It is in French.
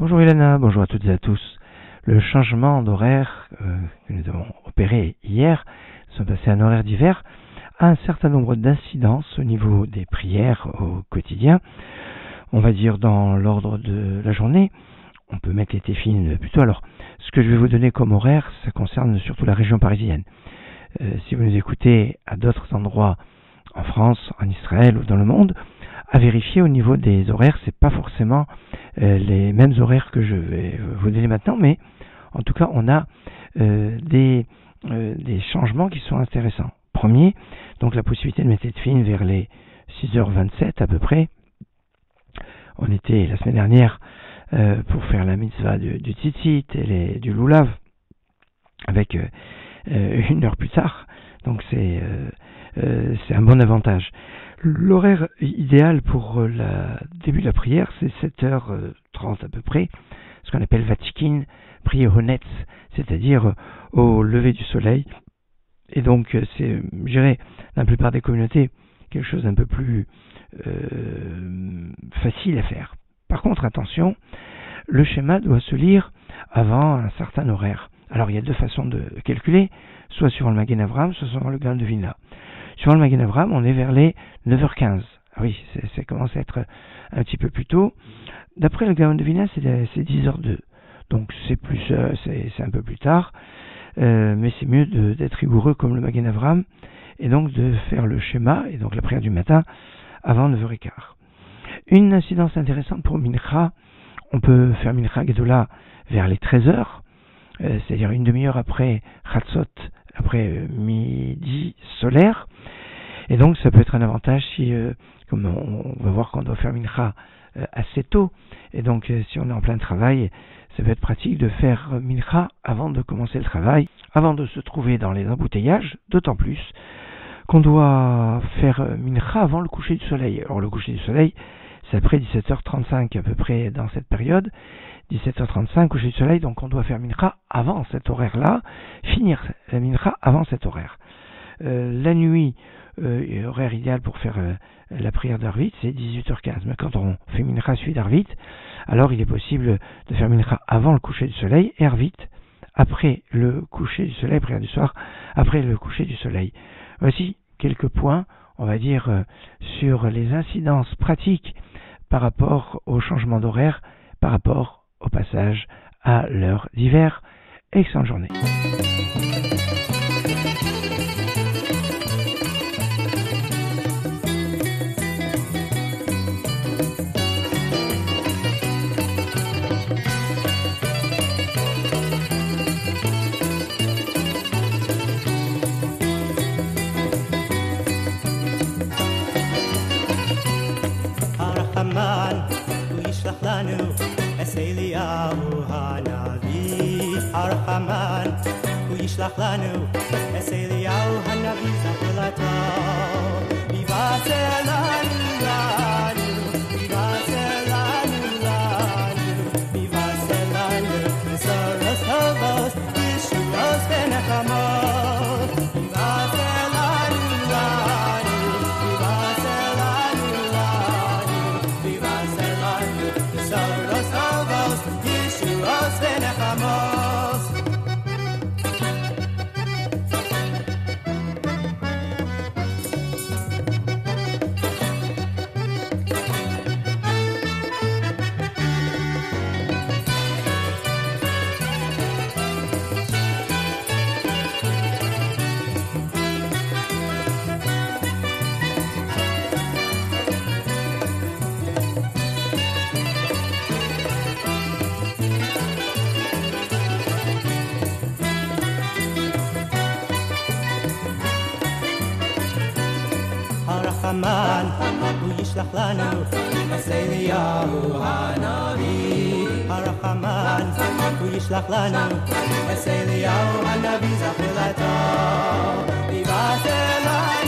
Bonjour Ilana, bonjour à toutes et à tous. Le changement d'horaire que nous avons opéré hier, nous sommes passés à un horaire d'hiver, a un certain nombre d'incidences au niveau des prières au quotidien. On va dire dans l'ordre de la journée, on peut mettre les téfilines plutôt. Alors, ce que je vais vous donner comme horaire, ça concerne surtout la région parisienne. Si vous nous écoutez à d'autres endroits en France, en Israël ou dans le monde, à vérifier au niveau des horaires, c'est pas forcément les mêmes horaires que je vais vous donner maintenant, mais en tout cas, on a des changements qui sont intéressants. Premier, donc la possibilité de mettre les téfilines vers les 6h27 à peu près. On était la semaine dernière pour faire la mitzvah du tzitzit et du lulav avec une heure plus tard, donc c'est un bon avantage. L'horaire idéal pour le début de la prière, c'est 7h30 à peu près, ce qu'on appelle Vatikin, prier au Netz, c'est-à-dire au lever du soleil. Et donc, c'est, je dirais, dans la plupart des communautés, quelque chose d'un peu plus facile à faire. Par contre, attention, le schéma doit se lire avant un certain horaire. Alors, il y a deux façons de calculer, soit sur le Magen Avraham, soit sur le Gaon de Vilna. Sur le Magen Avraham, on est vers les 9h15. Ah oui, ça commence à être un petit peu plus tôt. D'après le Gaon de Vilna, c'est 10h02. Donc, c'est un peu plus tard. Mais c'est mieux d'être rigoureux comme le Magen Avraham et donc de faire le schéma et donc la prière du matin avant 9h15. Une incidence intéressante pour Mincha, on peut faire Mincha Gedola vers les 13h, c'est-à-dire une demi-heure après Chatzot, après midi solaire, et donc ça peut être un avantage si, comme on va voir qu'on doit faire Mincha assez tôt, et donc si on est en plein travail, ça peut être pratique de faire Mincha avant de commencer le travail, avant de se trouver dans les embouteillages, d'autant plus qu'on doit faire Mincha avant le coucher du soleil. Alors le coucher du soleil, c'est après 17h35 à peu près dans cette période, 17h35 coucher du soleil, donc on doit faire Mincha avant cet horaire-là, finir la Mincha avant cet horaire. La nuit, horaire idéal pour faire la prière d'Arvit, c'est 18h15. Mais quand on fait Mincha suivi d'Arvit, alors il est possible de faire Mincha avant le coucher du soleil et Arvit après le coucher du soleil, prière du soir, après le coucher du soleil. Voici quelques points, on va dire, sur les incidences pratiques par rapport au changement d'horaire, par rapport au passage à l'heure d'hiver. Excellente journée. הרחמן, הוא ישלח לנו את אליהו הנביא זכרתו, ויבשר לנו, ויבשר לנו, ויבשר לנו, בשורות טובות, ישועות ונחמות, ויבשר לנו, ויבשר לנו, ויבשר לנו, בשורות טובות, ישועות ונחמות. הרחמן, הוא ישלח לנו את אליהו הנביא. הרחמן, הוא ישלח לנו את אליהו הנביא זכרתו, ויבשר לנו